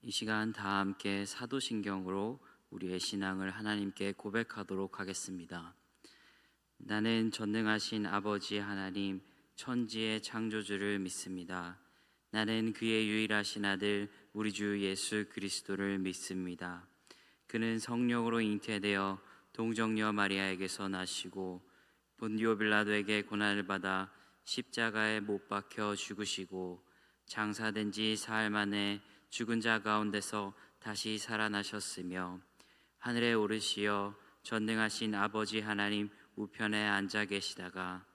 이 시간 다 함께 사도신경으로 우리의 신앙을 하나님께 고백하도록 하겠습니다. 나는 전능하신 아버지 하나님, 천지의 창조주를 믿습니다. 나는 그의 유일하신 아들 우리 주 예수 그리스도를 믿습니다. 그는 성령으로 잉태되어 동정녀 마리아에게서 나시고 본디오 빌라도에게 고난을 받아 십자가에 못 박혀 죽으시고 장사된 지 사흘 만에 죽은 자 가운데서 다시 살아나셨으며 하늘에 오르시어 전능하신 아버지 하나님 우편에 앉아 계시다가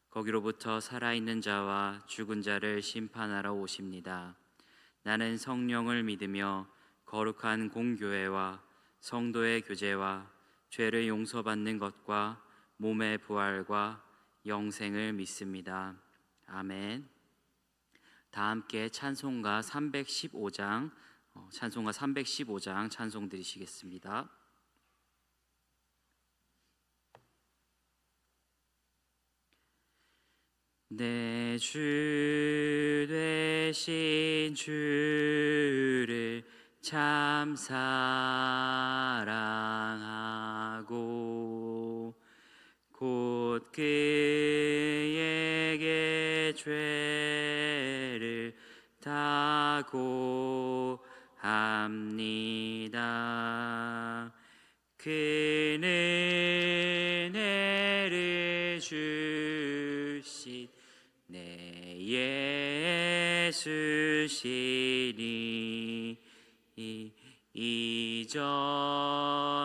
거기로부터 살아있는 자와 죽은 자를 심판하러 오십니다. 나는 성령을 믿으며 거룩한 공교회와 성도의 교제와 죄를 용서받는 것과 몸의 부활과 영생을 믿습니다. 아멘. 다 함께 찬송가 315장 찬송 드리시겠습니다. 내 주 되신 주를 참 사랑하고 곧 그에게 죄를 다고 합니다. 그는 은혜를 주신 내 예수시니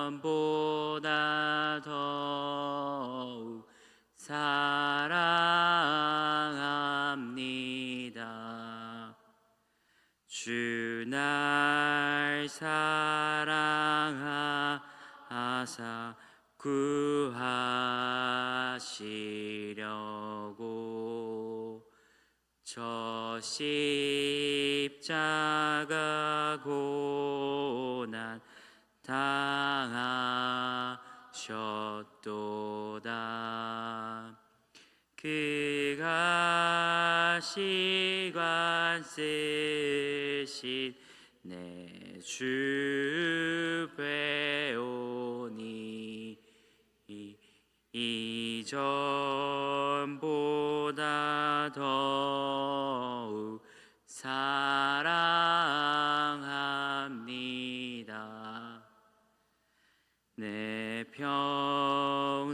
이전보다 더욱 사랑합니다. 주 날 사랑하사 구하시려고 저 십자가 고난 당하셨도다. 그가 시관 쓰신 내 주 배우니 이전보다 더욱 사랑합니다. 내 평생에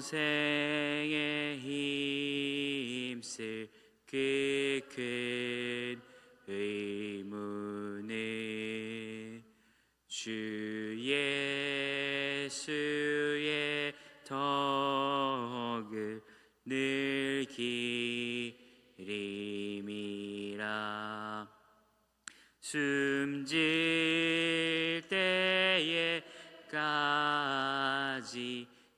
힘쓸 그 큰 의문을 주 예수의 덕을 늘 기림이라. 숨질 때에까지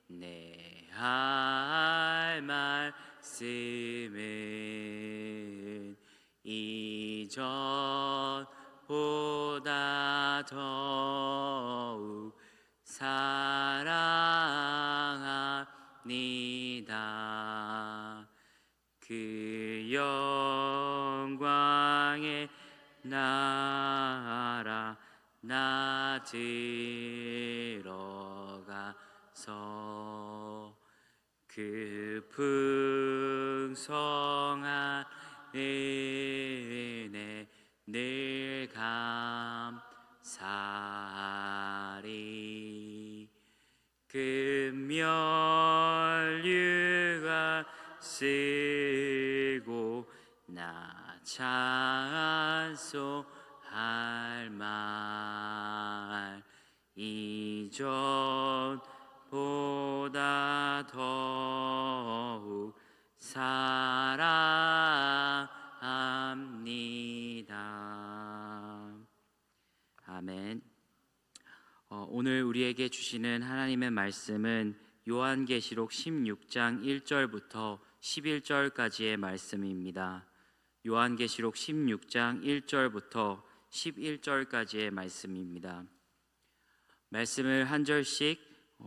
내 할 말씀은 이전보다 더욱 사랑합니다. 그 영광의 나라 나 들어가서 그 풍성한 은혜 늘 감사하리. 금면류관 쓰고 나 찬송할 말 이전보다 더욱 사랑합니다. 아멘. 오늘 우리에게 주시는 하나님의 말씀은 요한계시록 16장 1절부터 11절까지의 말씀입니다. 요한계시록 16장 1절부터 11절까지의 말씀입니다. 말씀을 한 절씩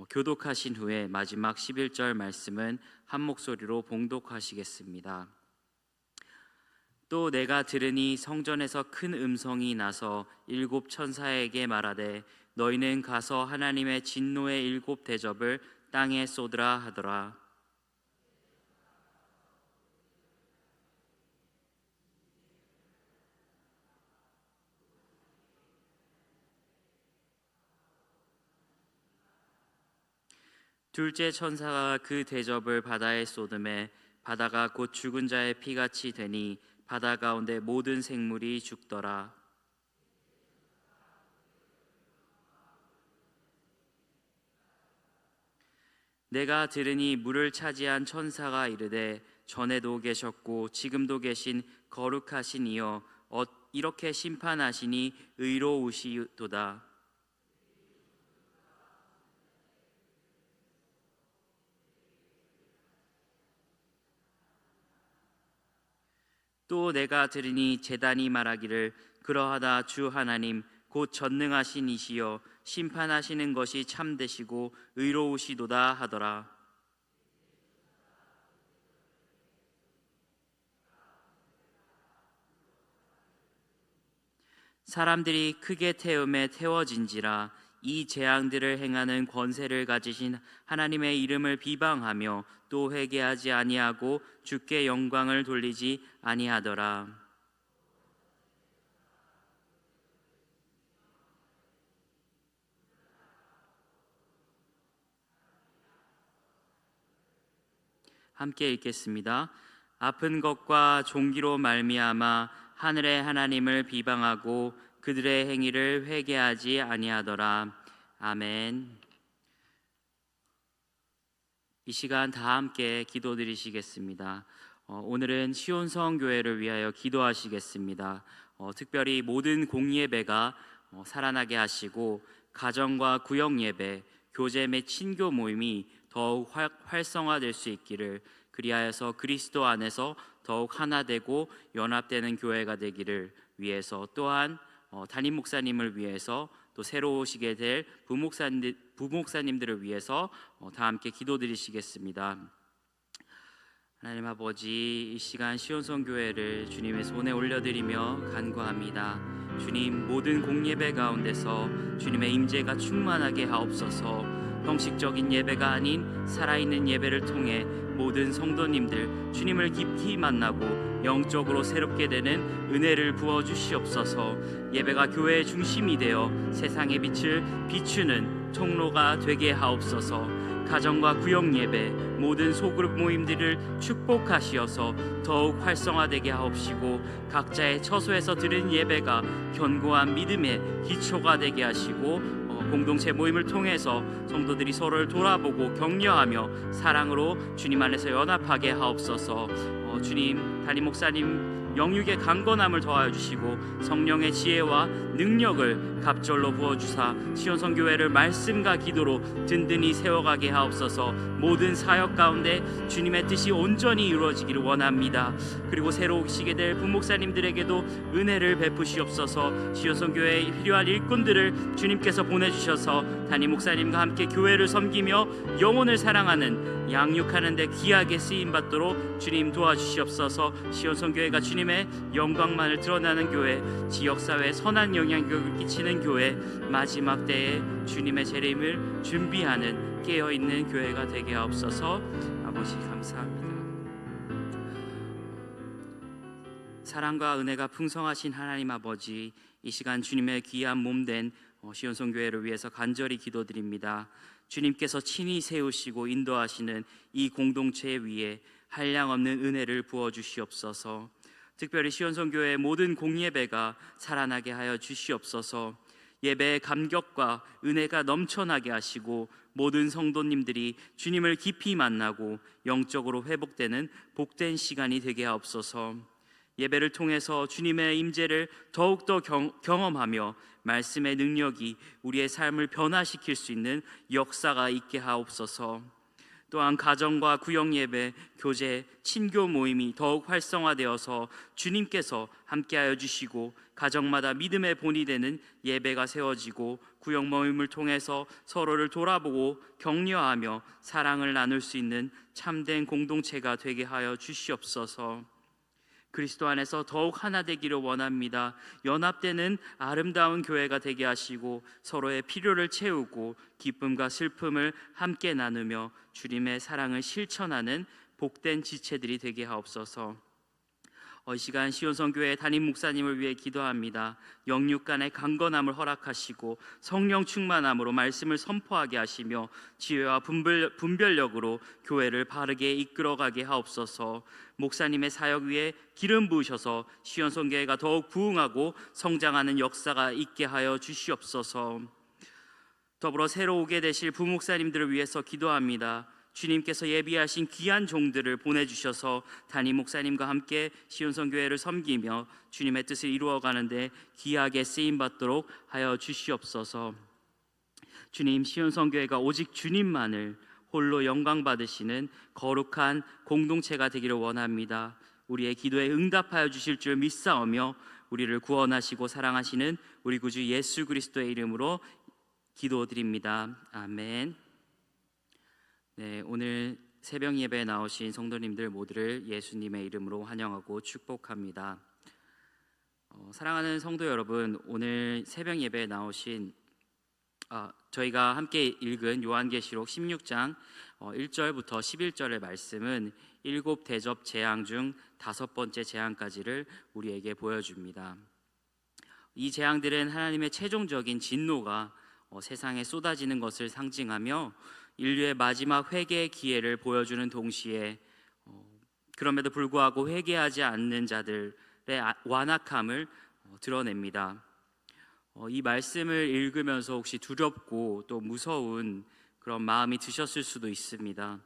교독하신 후에 마지막 11절 말씀은 한 목소리로 봉독하시겠습니다. 또 내가 들으니 성전에서 큰 음성이 나서 일곱 천사에게 말하되 너희는 가서 하나님의 진노의 일곱 대접을 땅에 쏟으라 하더라. 둘째 천사가 그 대접을 바다에 쏟음에 바다가 곧 죽은 자의 피같이 되니 바다 가운데 모든 생물이 죽더라. 내가 들으니 물을 차지한 천사가 이르되 전에도 계셨고 지금도 계신 거룩하신 이여 이렇게 심판하시니 의로우시도다. 또 내가 들으니 제단이 말하기를 그러하다 주 하나님 곧 전능하신 이시여 심판하시는 것이 참되시고 의로우시도다 하더라. 사람들이 크게 태움에 태워진지라. 이 재앙들을 행하는 권세를 가지신 하나님의 이름을 비방하며 또 회개하지 아니하고 주께 영광을 돌리지 아니하더라. 함께 읽겠습니다. 아픈 것과 종기로 말미암아 하늘의 하나님을 비방하고 그들의 행위를 회개하지 아니하더라. 아멘. 이 시간 다 함께 기도드리시겠습니다. 오늘은 시온성 교회를 위하여 기도하시겠습니다. 특별히 모든 공예배가 살아나게 하시고 가정과 구역 예배, 교제 및 친교 모임이 더욱 활성화될 수 있기를, 그리하여서 그리스도 안에서 더욱 하나 되고 연합되는 교회가 되기를 위해서, 또한 담임 목사님을 위해서, 또 새로 오시게 될 부목사님들을 위해서 다 함께 기도드리시겠습니다. 하나님 아버지, 이 시간 시온성 교회를 주님의 손에 올려드리며 간구합니다. 주님, 모든 공예배 가운데서 주님의 임재가 충만하게 하옵소서. 형식적인 예배가 아닌 살아있는 예배를 통해 모든 성도님들 주님을 깊이 만나고 영적으로 새롭게 되는 은혜를 부어주시옵소서. 예배가 교회의 중심이 되어 세상의 빛을 비추는 통로가 되게 하옵소서. 가정과 구역 예배, 모든 소그룹 모임들을 축복하시어서 더욱 활성화되게 하옵시고, 각자의 처소에서 드리는 예배가 견고한 믿음의 기초가 되게 하시고, 공동체 모임을 통해서 성도들이 서로를 돌아보고 격려하며 사랑으로 주님 안에서 연합하게 하옵소서. 주님, 담임 목사님 영육의 강건함을 더하여 주시고 성령의 지혜와 능력을 갑절로 부어주사 시온성 교회를 말씀과 기도로 든든히 세워가게 하옵소서. 모든 사역 가운데 주님의 뜻이 온전히 이루어지기를 원합니다. 그리고 새로 오시게 될 부목사님들에게도 은혜를 베푸시옵소서. 시온성 교회에 필요한 일꾼들을 주님께서 보내주셔서 담임 목사님과 함께 교회를 섬기며 영혼을 사랑하는 양육하는 데 귀하게 쓰임받도록 주님 도와주시옵소서. 시온성 교회가 주님의 영광만을 드러나는 교회, 지역사회에 선한 영향력을 끼치는 교회, 마지막 때에 주님의 재림을 준비하는 깨어있는 교회가 되게 하옵소서. 아버지 감사합니다. 사랑과 은혜가 풍성하신 하나님 아버지, 이 시간 주님의 귀한 몸된 시온성 교회를 위해서 간절히 기도드립니다. 주님께서 친히 세우시고 인도하시는 이 공동체 위에 한량없는 은혜를 부어주시옵소서. 특별히 시온성 교회의 모든 공예배가 살아나게 하여 주시옵소서. 예배의 감격과 은혜가 넘쳐나게 하시고 모든 성도님들이 주님을 깊이 만나고 영적으로 회복되는 복된 시간이 되게 하옵소서. 예배를 통해서 주님의 임재를 더욱더 경험하며 말씀의 능력이 우리의 삶을 변화시킬 수 있는 역사가 있게 하옵소서. 또한 가정과 구역 예배, 교제, 친교 모임이 더욱 활성화되어서 주님께서 함께하여 주시고 가정마다 믿음의 본이 되는 예배가 세워지고 구역 모임을 통해서 서로를 돌아보고 격려하며 사랑을 나눌 수 있는 참된 공동체가 되게 하여 주시옵소서. 그리스도 안에서 더욱 하나 되기를 원합니다. 연합되는 아름다운 교회가 되게 하시고 서로의 필요를 채우고 기쁨과 슬픔을 함께 나누며 주님의 사랑을 실천하는 복된 지체들이 되게 하옵소서. 이 시간 시온성교회 담임 목사님을 위해 기도합니다. 영육 간의 강건함을 허락하시고 성령 충만함으로 말씀을 선포하게 하시며 지혜와 분별력으로 교회를 바르게 이끌어가게 하옵소서. 목사님의 사역 위에 기름 부으셔서 시온성교회가 더욱 부흥하고 성장하는 역사가 있게 하여 주시옵소서. 더불어 새로 오게 되실 부목사님들을 위해서 기도합니다. 주님께서 예비하신 귀한 종들을 보내주셔서 담임 목사님과 함께 시온성교회를 섬기며 주님의 뜻을 이루어가는데 귀하게 쓰임받도록 하여 주시옵소서. 주님, 시온성교회가 오직 주님만을 홀로 영광 받으시는 거룩한 공동체가 되기를 원합니다. 우리의 기도에 응답하여 주실 줄 믿사오며 우리를 구원하시고 사랑하시는 우리 구주 예수 그리스도의 이름으로 기도드립니다. 아멘. 네, 오늘 새벽 예배에 나오신 성도님들 모두를 예수님의 이름으로 환영하고 축복합니다. 사랑하는 성도 여러분, 오늘 새벽 예배에 나오신 저희가 함께 읽은 요한계시록 16장 1절부터 11절의 말씀은 7 대접 재앙 중 5번째 재앙까지를 우리에게 보여줍니다. 이 재앙들은 하나님의 최종적인 진노가 세상에 쏟아지는 것을 상징하며 인류의 마지막 회개의 기회를 보여주는 동시에 그럼에도 불구하고 회개하지 않는 자들의 완악함을 드러냅니다. 이 말씀을 읽으면서 혹시 두렵고 또 무서운 그런 마음이 드셨을 수도 있습니다.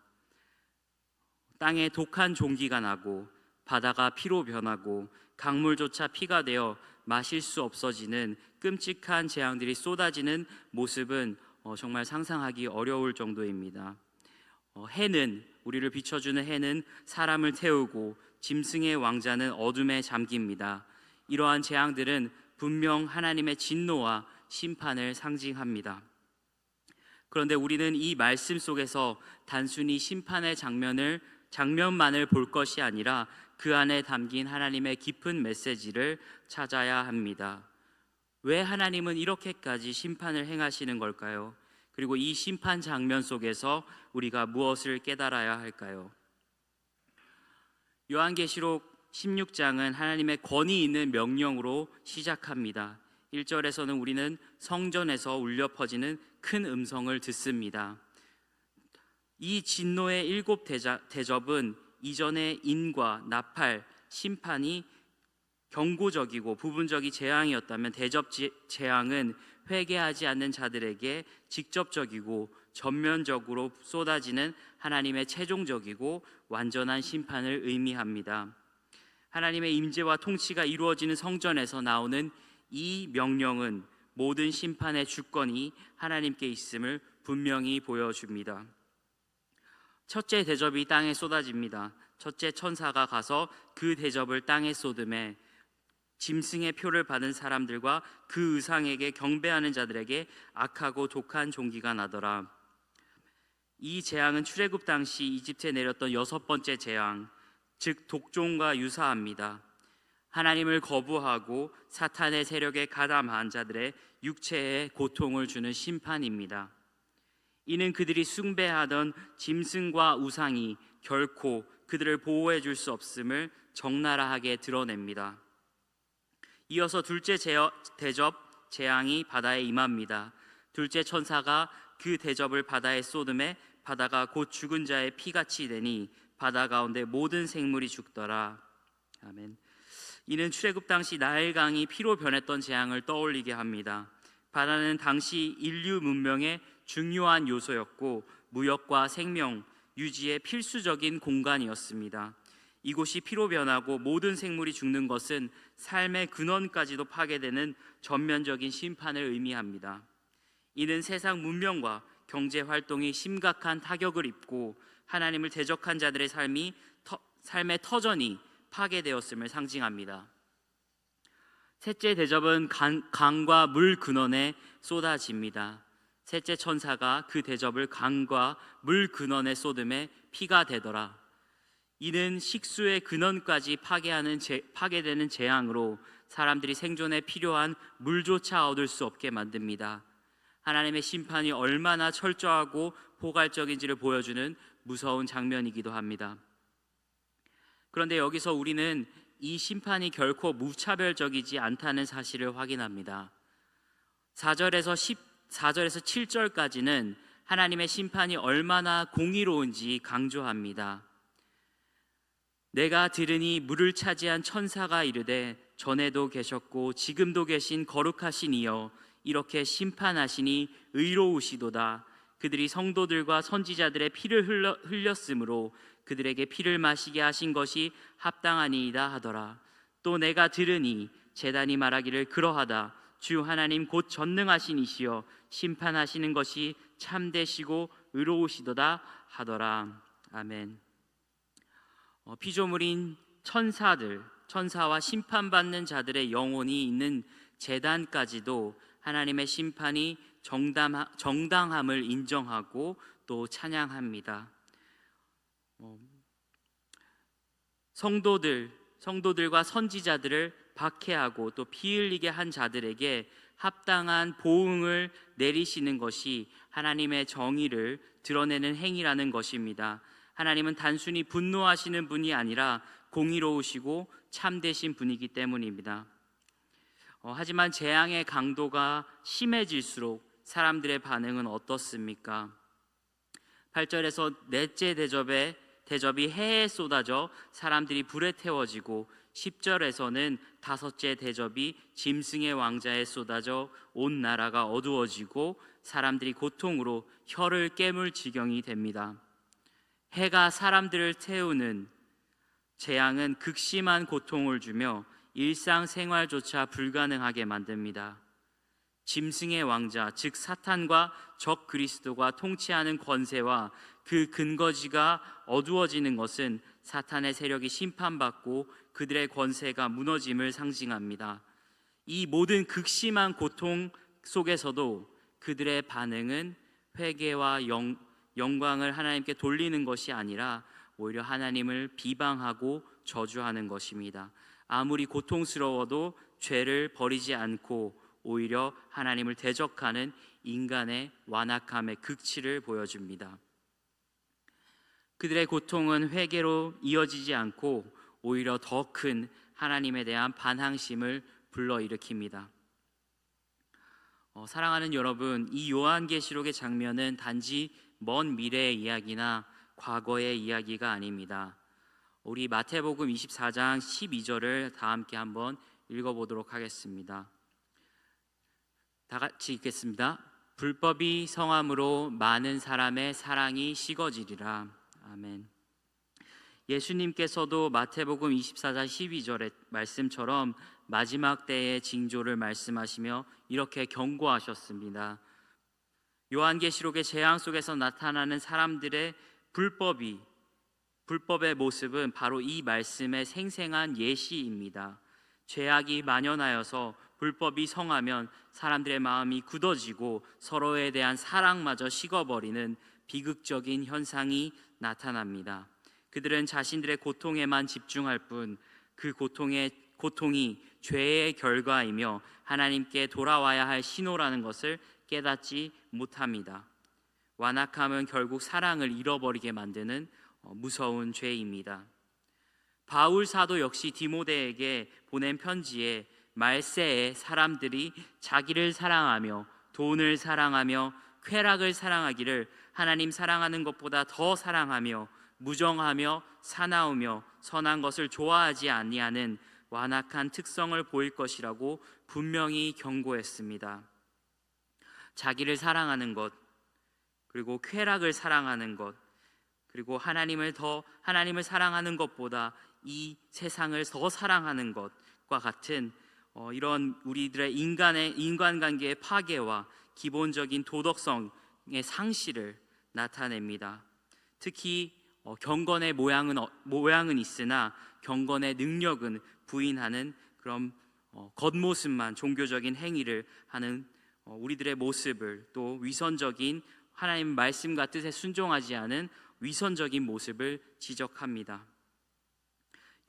땅에 독한 종기가 나고 바다가 피로 변하고 강물조차 피가 되어 마실 수 없어지는 끔찍한 재앙들이 쏟아지는 모습은 정말 상상하기 어려울 정도입니다. 해는, 우리를 비춰주는 해는 사람을 태우고 짐승의 왕자는 어둠에 잠깁니다. 이러한 재앙들은 분명 하나님의 진노와 심판을 상징합니다. 그런데 우리는 이 말씀 속에서 단순히 심판의 장면만을 볼 것이 아니라 그 안에 담긴 하나님의 깊은 메시지를 찾아야 합니다. 왜 하나님은 이렇게까지 심판을 행하시는 걸까요? 그리고 이 심판 장면 속에서 우리가 무엇을 깨달아야 할까요? 요한계시록 16장은 하나님의 권위 있는 명령으로 시작합니다. 1절에서는 우리는 성전에서 울려 퍼지는 큰 음성을 듣습니다. 이 진노의 7 대접은 이전의 인과 나팔, 심판이 경고적이고 부분적인 재앙이었다면 대접 재앙은 회개하지 않는 자들에게 직접적이고 전면적으로 쏟아지는 하나님의 최종적이고 완전한 심판을 의미합니다. 하나님의 임재와 통치가 이루어지는 성전에서 나오는 이 명령은 모든 심판의 주권이 하나님께 있음을 분명히 보여줍니다. 첫째 대접이 땅에 쏟아집니다. 첫째 천사가 가서 그 대접을 땅에 쏟음에 짐승의 표를 받은 사람들과 그 의상에게 경배하는 자들에게 악하고 독한 종기가 나더라. 이 재앙은 출애굽 당시 이집트에 내렸던 6번째 재앙, 즉 독종과 유사합니다. 하나님을 거부하고 사탄의 세력에 가담한 자들의 육체에 고통을 주는 심판입니다. 이는 그들이 숭배하던 짐승과 우상이 결코 그들을 보호해 줄 수 없음을 적나라하게 드러냅니다. 이어서 둘째 대접 재앙이 바다에 임합니다. 둘째 천사가 그 대접을 바다에 쏟음에 바다가 곧 죽은 자의 피같이 되니 바다 가운데 모든 생물이 죽더라. 아멘. 이는 출애굽 당시 나일강이 피로 변했던 재앙을 떠올리게 합니다. 바다는 당시 인류 문명의 중요한 요소였고 무역과 생명 유지의 필수적인 공간이었습니다. 이곳이 피로 변하고 모든 생물이 죽는 것은 삶의 근원까지도 파괴되는 전면적인 심판을 의미합니다. 이는 세상 문명과 경제 활동이 심각한 타격을 입고 하나님을 대적한 자들의 삶의 터전이 파괴되었음을 상징합니다. 셋째 대접은 강과 물 근원에 쏟아집니다. 셋째 천사가 그 대접을 강과 물 근원에 쏟음에 피가 되더라. 이는 식수의 근원까지 파괴되는 재앙으로 사람들이 생존에 필요한 물조차 얻을 수 없게 만듭니다. 하나님의 심판이 얼마나 철저하고 포괄적인지를 보여주는 무서운 장면이기도 합니다. 그런데 여기서 우리는 이 심판이 결코 무차별적이지 않다는 사실을 확인합니다. 4절에서 7절까지는 하나님의 심판이 얼마나 공의로운지 강조합니다. 내가 들으니 물을 차지한 천사가 이르되 전에도 계셨고 지금도 계신 거룩하신 이여 이렇게 심판하시니 의로우시도다. 그들이 성도들과 선지자들의 피를 흘렸으므로 그들에게 피를 마시게 하신 것이 합당하니이다 하더라. 또 내가 들으니 제단이 말하기를 그러하다. 주 하나님 곧 전능하신 이시여 심판하시는 것이 참되시고 의로우시도다 하더라. 아멘. 피조물인 천사와 심판받는 자들의 영혼이 있는 제단까지도 하나님의 심판이 정당함을 인정하고 또 찬양합니다. 성도들과 선지자들을 박해하고 또 피 흘리게 한 자들에게 합당한 보응을 내리시는 것이 하나님의 정의를 드러내는 행위라는 것입니다. 하나님은 단순히 분노하시는 분이 아니라 공의로우시고 참되신 분이기 때문입니다. 하지만 재앙의 강도가 심해질수록 사람들의 반응은 어떻습니까? 8절에서 넷째 대접이 해에 쏟아져 사람들이 불에 태워지고 10절에서는 다섯째 대접이 짐승의 왕자에 쏟아져 온 나라가 어두워지고 사람들이 고통으로 혀를 깨물 지경이 됩니다. 해가 사람들을 태우는 재앙은 극심한 고통을 주며 일상생활조차 불가능하게 만듭니다. 짐승의 왕자, 즉 사탄과 적 그리스도가 통치하는 권세와 그 근거지가 어두워지는 것은 사탄의 세력이 심판받고 그들의 권세가 무너짐을 상징합니다. 이 모든 극심한 고통 속에서도 그들의 반응은 회개와 영광을 하나님께 돌리는 것이 아니라 오히려 하나님을 비방하고 저주하는 것입니다. 아무리 고통스러워도 죄를 버리지 않고 오히려 하나님을 대적하는 인간의 완악함의 극치를 보여줍니다. 그들의 고통은 회개로 이어지지 않고 오히려 더 큰 하나님에 대한 반항심을 불러일으킵니다. 사랑하는 여러분, 이 요한계시록의 장면은 단지 먼 미래의 이야기나 과거의 이야기가 아닙니다. 우리 마태복음 24장 12절을 다 함께 한번 읽어보도록 하겠습니다. 다 같이 읽겠습니다. 불법이 성함으로 많은 사람의 사랑이 식어지리라. 아멘. 예수님께서도 마태복음 24장 12절의 말씀처럼 마지막 때의 징조를 말씀하시며 이렇게 경고하셨습니다. 요한계시록의 재앙 속에서 나타나는 사람들의 불법의 모습은 바로 이 말씀의 생생한 예시입니다. 죄악이 만연하여서 불법이 성하면 사람들의 마음이 굳어지고 서로에 대한 사랑마저 식어버리는 비극적인 현상이 나타납니다. 그들은 자신들의 고통에만 집중할 뿐 그 고통이 죄의 결과이며 하나님께 돌아와야 할 신호라는 것을 깨닫지 못합니다. 완악함은 결국 사랑을 잃어버리게 만드는 무서운 죄입니다. 바울 사도 역시 디모데에게 보낸 편지에 말세에 사람들이 자기를 사랑하며 돈을 사랑하며 쾌락을 사랑하기를 하나님 사랑하는 것보다 더 사랑하며 무정하며 사나우며 선한 것을 좋아하지 아니하는 완악한 특성을 보일 것이라고 분명히 경고했습니다. 자기를 사랑하는 것, 그리고 쾌락을 사랑하는 것, 그리고 하나님을 사랑하는 것보다 이 세상을 더 사랑하는 것과 같은 이런 우리들의 인간관계의 파괴와 기본적인 도덕성의 상실을 나타냅니다. 특히 경건의 모양은 있으나 경건의 능력은 부인하는 그런 겉모습만 종교적인 행위를 하는 우리들의 모습을, 또 위선적인 하나님 말씀과 뜻에 순종하지 않은 위선적인 모습을 지적합니다.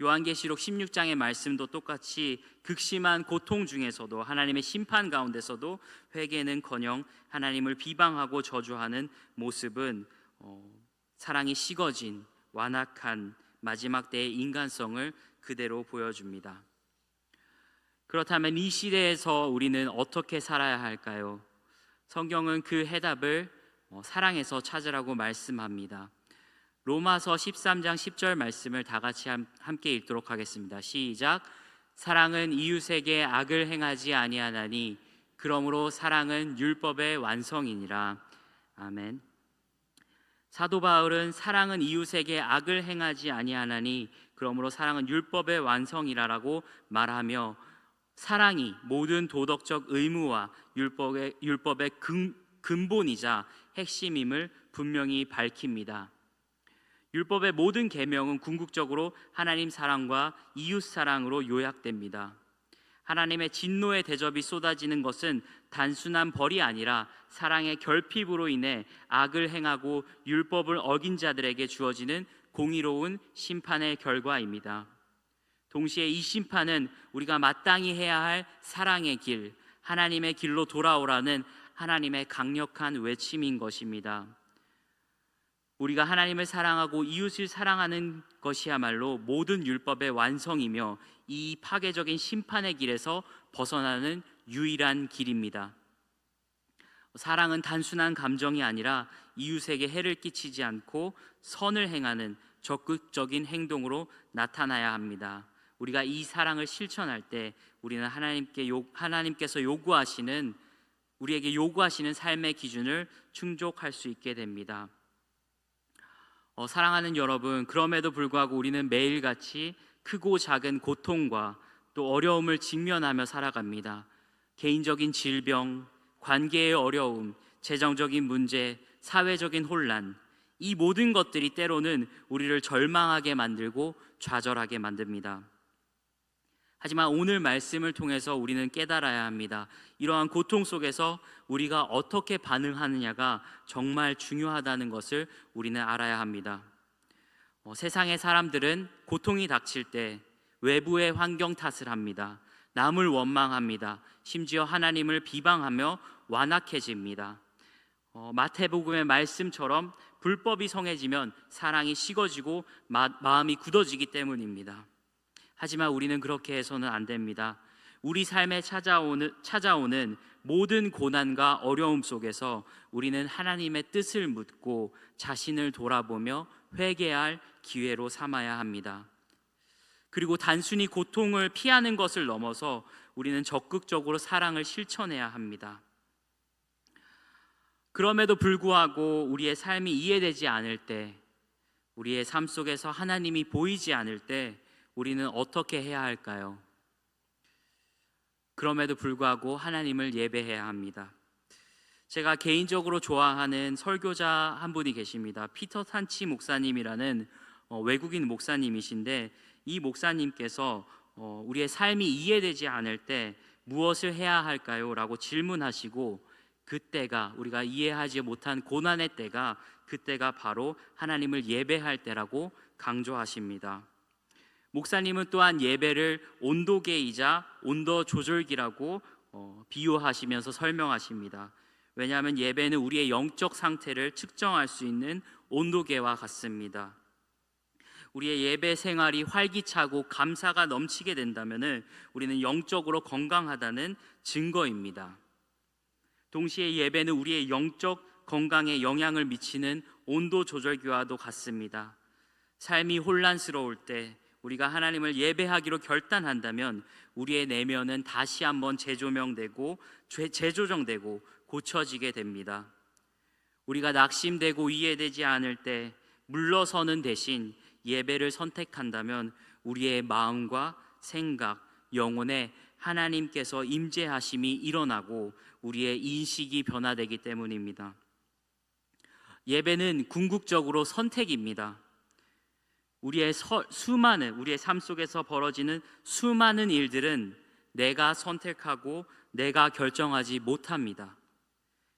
요한계시록 16장의 말씀도 똑같이 극심한 고통 중에서도 하나님의 심판 가운데서도 회개는커녕 하나님을 비방하고 저주하는 모습은 사랑이 식어진 완악한 마지막 때의 인간성을 그대로 보여줍니다. 그렇다면 이 시대에서 우리는 어떻게 살아야 할까요? 성경은 그 해답을 사랑에서 찾으라고 말씀합니다. 로마서 13장 10절 말씀을 다 같이 함께 읽도록 하겠습니다. 시작. 사랑은 이웃에게 악을 행하지 아니하나니 그러므로 사랑은 율법의 완성이니라. 아멘. 사도 바울은 사랑은 이웃에게 악을 행하지 아니하나니 그러므로 사랑은 율법의 완성이라라고 말하며 사랑이 모든 도덕적 의무와 율법의 근본이자 핵심임을 분명히 밝힙니다. 율법의 모든 계명은 궁극적으로 하나님 사랑과 이웃 사랑으로 요약됩니다. 하나님의 진노의 대접이 쏟아지는 것은 단순한 벌이 아니라 사랑의 결핍으로 인해 악을 행하고 율법을 어긴 자들에게 주어지는 공의로운 심판의 결과입니다. 동시에 이 심판은 우리가 마땅히 해야 할 사랑의 길, 하나님의 길로 돌아오라는 하나님의 강력한 외침인 것입니다. 우리가 하나님을 사랑하고 이웃을 사랑하는 것이야말로 모든 율법의 완성이며 이 파괴적인 심판의 길에서 벗어나는 유일한 길입니다. 사랑은 단순한 감정이 아니라 이웃에게 해를 끼치지 않고 선을 행하는 적극적인 행동으로 나타나야 합니다. 우리가 이 사랑을 실천할 때 우리는 하나님께서 우리에게 요구하시는 삶의 기준을 충족할 수 있게 됩니다. 사랑하는 여러분, 그럼에도 불구하고 우리는 매일같이 크고 작은 고통과 또 어려움을 직면하며 살아갑니다. 개인적인 질병, 관계의 어려움, 재정적인 문제, 사회적인 혼란, 이 모든 것들이 때로는 우리를 절망하게 만들고 좌절하게 만듭니다. 하지만 오늘 말씀을 통해서 우리는 깨달아야 합니다. 이러한 고통 속에서 우리가 어떻게 반응하느냐가 정말 중요하다는 것을 우리는 알아야 합니다. 세상의 사람들은 고통이 닥칠 때 외부의 환경 탓을 합니다. 남을 원망합니다. 심지어 하나님을 비방하며 완악해집니다. 마태복음의 말씀처럼 불법이 성해지면 사랑이 식어지고 마음이 굳어지기 때문입니다. 하지만 우리는 그렇게 해서는 안 됩니다. 우리 삶에 찾아오는 모든 고난과 어려움 속에서 우리는 하나님의 뜻을 묻고 자신을 돌아보며 회개할 기회로 삼아야 합니다. 그리고 단순히 고통을 피하는 것을 넘어서 우리는 적극적으로 사랑을 실천해야 합니다. 그럼에도 불구하고 우리의 삶이 이해되지 않을 때, 우리의 삶 속에서 하나님이 보이지 않을 때 우리는 어떻게 해야 할까요? 그럼에도 불구하고 하나님을 예배해야 합니다. 제가 개인적으로 좋아하는 설교자 한 분이 계십니다. 피터 탄치 목사님이라는 외국인 목사님이신데, 이 목사님께서 우리의 삶이 이해되지 않을 때 무엇을 해야 할까요? 라고 질문하시고, 그때가, 우리가 이해하지 못한 고난의 때가, 그때가 바로 하나님을 예배할 때라고 강조하십니다. 목사님은 또한 예배를 온도계이자 온도 조절기라고 비유하시면서 설명하십니다. 왜냐하면 예배는 우리의 영적 상태를 측정할 수 있는 온도계와 같습니다. 우리의 예배 생활이 활기차고 감사가 넘치게 된다면 우리는 영적으로 건강하다는 증거입니다. 동시에 예배는 우리의 영적 건강에 영향을 미치는 온도 조절기와도 같습니다. 삶이 혼란스러울 때 우리가 하나님을 예배하기로 결단한다면 우리의 내면은 다시 한번 재조정되고 고쳐지게 됩니다. 우리가 낙심되고 이해되지 않을 때 물러서는 대신 예배를 선택한다면 우리의 마음과 생각, 영혼에 하나님께서 임재하심이 일어나고 우리의 인식이 변화되기 때문입니다. 예배는 궁극적으로 선택입니다. 우리의 삶 속에서 벌어지는 수많은 일들은 내가 선택하고 내가 결정하지 못합니다.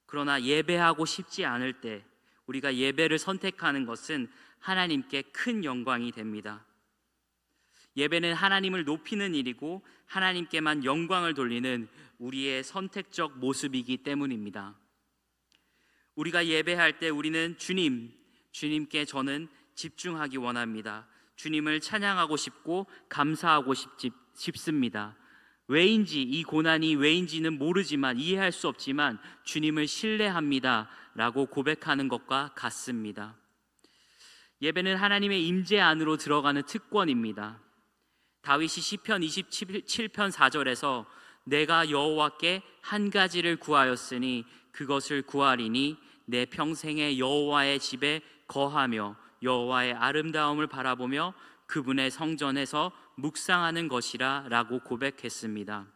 그러나 예배하고 싶지 않을 때 우리가 예배를 선택하는 것은 하나님께 큰 영광이 됩니다. 예배는 하나님을 높이는 일이고 하나님께만 영광을 돌리는 우리의 선택적 모습이기 때문입니다. 우리가 예배할 때 우리는 주님께 저는 집중하기 원합니다. 주님을 찬양하고 싶고 감사하고 싶습니다. 왜인지, 이 고난이 왜인지는 모르지만, 이해할 수 없지만 주님을 신뢰합니다 라고 고백하는 것과 같습니다. 예배는 하나님의 임재 안으로 들어가는 특권입니다. 다윗이 시편 27편 4절에서 내가 여호와께 한 가지를 구하였으니 그것을 구하리니 내 평생에 여호와의 집에 거하며 여호와의 아름다움을 바라보며 그분의 성전에서 묵상하는 것이라 라고 고백했습니다.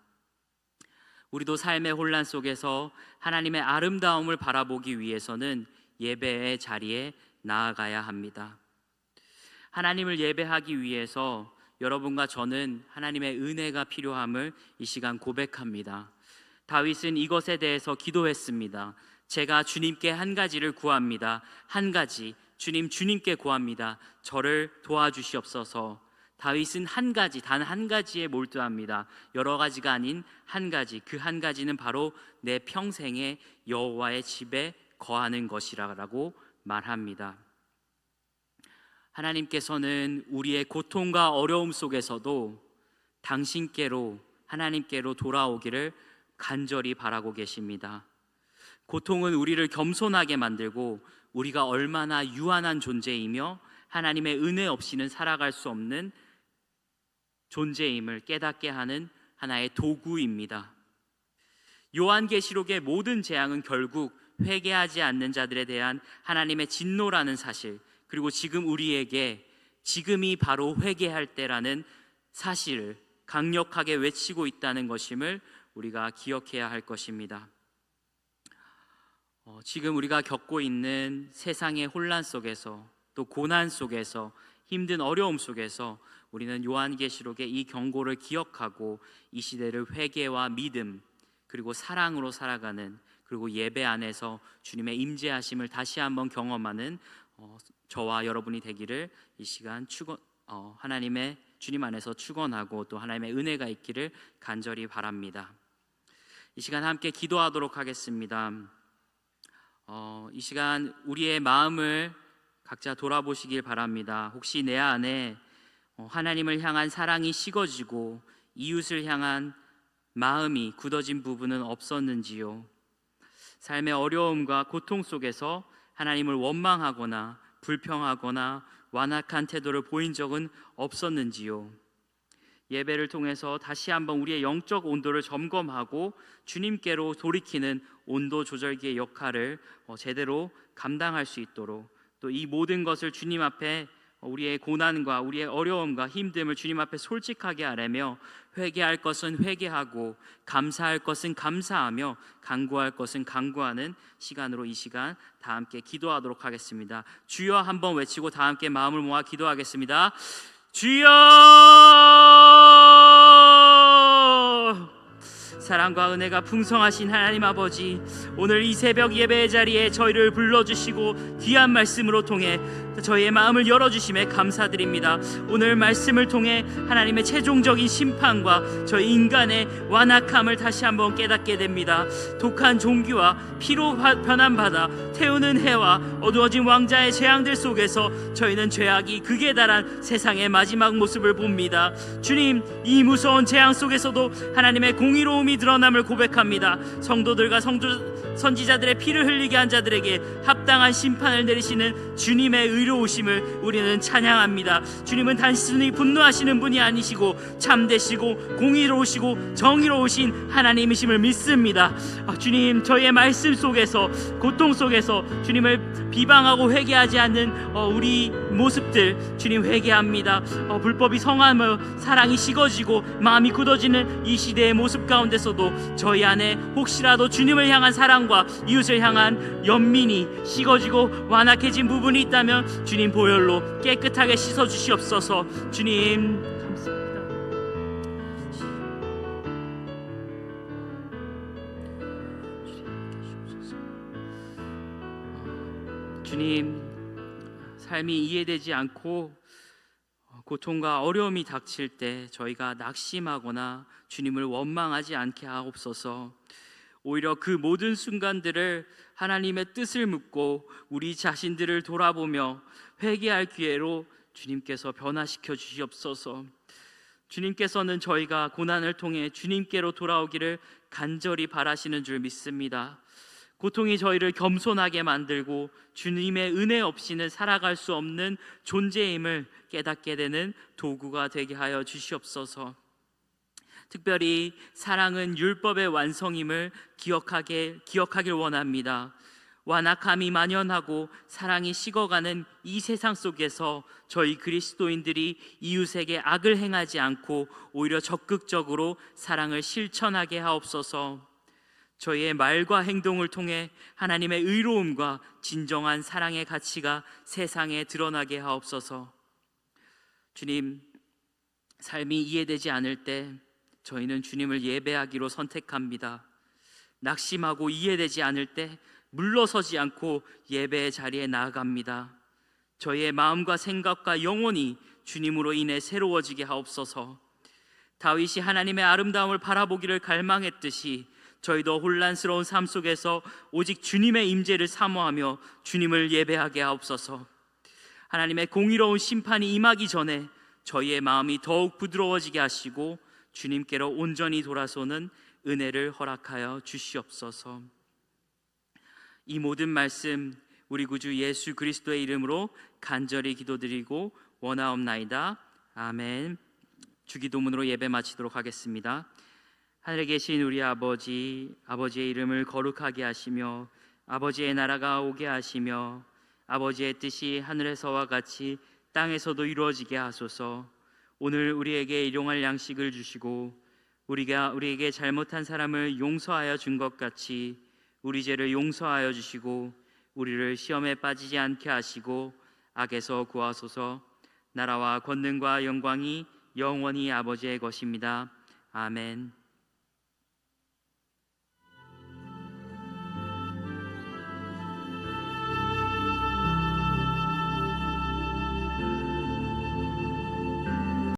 우리도 삶의 혼란 속에서 하나님의 아름다움을 바라보기 위해서는 예배의 자리에 나아가야 합니다. 하나님을 예배하기 위해서 여러분과 저는 하나님의 은혜가 필요함을 이 시간 고백합니다. 다윗은 이것에 대해서 기도했습니다. 제가 주님께 한 가지를 구합니다. 한 가지, 주님께 구합니다. 저를 도와주시옵소서. 다윗은 한 가지, 단 한 가지에 몰두합니다. 여러 가지가 아닌 한 가지, 그 한 가지는 바로 내 평생에 여호와의 집에 거하는 것이라고 말합니다. 하나님께서는 우리의 고통과 어려움 속에서도 당신께로, 하나님께로 돌아오기를 간절히 바라고 계십니다. 고통은 우리를 겸손하게 만들고 우리가 얼마나 유한한 존재이며 하나님의 은혜 없이는 살아갈 수 없는 존재임을 깨닫게 하는 하나의 도구입니다. 요한계시록의 모든 재앙은 결국 회개하지 않는 자들에 대한 하나님의 진노라는 사실, 그리고 지금 우리에게 지금이 바로 회개할 때라는 사실을 강력하게 외치고 있다는 것임을 우리가 기억해야 할 것입니다. 지금 우리가 겪고 있는 세상의 혼란 속에서, 또 고난 속에서, 힘든 어려움 속에서 우리는 요한계시록의 이 경고를 기억하고 이 시대를 회개와 믿음 그리고 사랑으로 살아가는, 그리고 예배 안에서 주님의 임재하심을 다시 한번 경험하는 저와 여러분이 되기를 이 시간 하나님의 주님 안에서 축원하고 또 하나님의 은혜가 있기를 간절히 바랍니다. 이 시간 함께 기도하도록 하겠습니다. 이 시간 우리의 마음을 각자 돌아보시길 바랍니다. 혹시 내 안에 하나님을 향한 사랑이 식어지고 이웃을 향한 마음이 굳어진 부분은 없었는지요? 삶의 어려움과 고통 속에서 하나님을 원망하거나 불평하거나 완악한 태도를 보인 적은 없었는지요? 예배를 통해서 다시 한번 우리의 영적 온도를 점검하고 주님께로 돌이키는 온도 조절기의 역할을 제대로 감당할 수 있도록, 또 이 모든 것을 주님 앞에 우리의 고난과 우리의 어려움과 힘듦을 주님 앞에 솔직하게 아뢰며 회개할 것은 회개하고 감사할 것은 감사하며 간구할 것은 간구하는 시간으로 이 시간 다 함께 기도하도록 하겠습니다. 주여 한번 외치고 다 함께 마음을 모아 기도하겠습니다. 주여! 사랑과 은혜가 풍성하신 하나님 아버지, 오늘 이 새벽 예배의 자리에 저희를 불러주시고 귀한 말씀으로 통해 저희의 마음을 열어주심에 감사드립니다. 오늘 말씀을 통해 하나님의 최종적인 심판과 저희 인간의 완악함을 다시 한번 깨닫게 됩니다. 독한 종기와 피로 변함받아 태우는 해와 어두워진 왕자의 재앙들 속에서 저희는 죄악이 극에 달한 세상의 마지막 모습을 봅니다. 주님, 이 무서운 재앙 속에서도 하나님의 공의로움이 드러남을 고백합니다. 성도들과 선지자들의 피를 흘리게 한 자들에게 합당한 심판을 내리시는 주님의 의로우심을 우리는 찬양합니다. 주님은 단순히 분노하시는 분이 아니시고 참되시고 공의로우시고 정의로우신 하나님이심을 믿습니다. 주님, 저희의 말씀 속에서, 고통 속에서 주님을 비방하고 회개하지 않는 우리 모습들 주님 회개합니다. 불법이 성하며 사랑이 식어지고 마음이 굳어지는 이 시대의 모습 가운데서도 저희 안에 혹시라도 주님을 향한 사랑과 이웃을 향한 연민이 식어지고 완악해진 부분이 있다면 주님 보혈로 깨끗하게 씻어 주시옵소서. 주님 감사합니다. 주님, 삶이 이해되지 않고 고통과 어려움이 닥칠 때 저희가 낙심하거나 주님을 원망하지 않게 하옵소서. 오히려 그 모든 순간들을 하나님의 뜻을 묻고 우리 자신들을 돌아보며 회개할 기회로 주님께서 변화시켜 주시옵소서. 주님께서는 저희가 고난을 통해 주님께로 돌아오기를 간절히 바라시는 줄 믿습니다. 고통이 저희를 겸손하게 만들고 주님의 은혜 없이는 살아갈 수 없는 존재임을 깨닫게 되는 도구가 되게 하여 주시옵소서. 특별히 사랑은 율법의 완성임을 기억하길 원합니다. 완악함이 만연하고 사랑이 식어가는 이 세상 속에서 저희 그리스도인들이 이웃에게 악을 행하지 않고 오히려 적극적으로 사랑을 실천하게 하옵소서. 저희의 말과 행동을 통해 하나님의 의로움과 진정한 사랑의 가치가 세상에 드러나게 하옵소서. 주님, 삶이 이해되지 않을 때 저희는 주님을 예배하기로 선택합니다. 낙심하고 이해되지 않을 때 물러서지 않고 예배의 자리에 나아갑니다. 저희의 마음과 생각과 영혼이 주님으로 인해 새로워지게 하옵소서. 다윗이 하나님의 아름다움을 바라보기를 갈망했듯이 저희도 혼란스러운 삶 속에서 오직 주님의 임재를 사모하며 주님을 예배하게 하옵소서. 하나님의 공의로운 심판이 임하기 전에 저희의 마음이 더욱 부드러워지게 하시고 주님께로 온전히 돌아서는 은혜를 허락하여 주시옵소서. 이 모든 말씀 우리 구주 예수 그리스도의 이름으로 간절히 기도드리고 원하옵나이다. 아멘. 주기도문으로 예배 마치도록 하겠습니다. 하늘에 계신 우리 아버지, 아버지의 이름을 거룩하게 하시며 아버지의 나라가 오게 하시며 아버지의 뜻이 하늘에서와 같이 땅에서도 이루어지게 하소서. 오늘 우리에게 일용할 양식을 주시고 우리에게 잘못한 사람을 용서하여 준 것 같이 우리 죄를 용서하여 주시고 우리를 시험에 빠지지 않게 하시고 악에서 구하소서. 나라와 권능과 영광이 영원히 아버지의 것입니다. 아멘.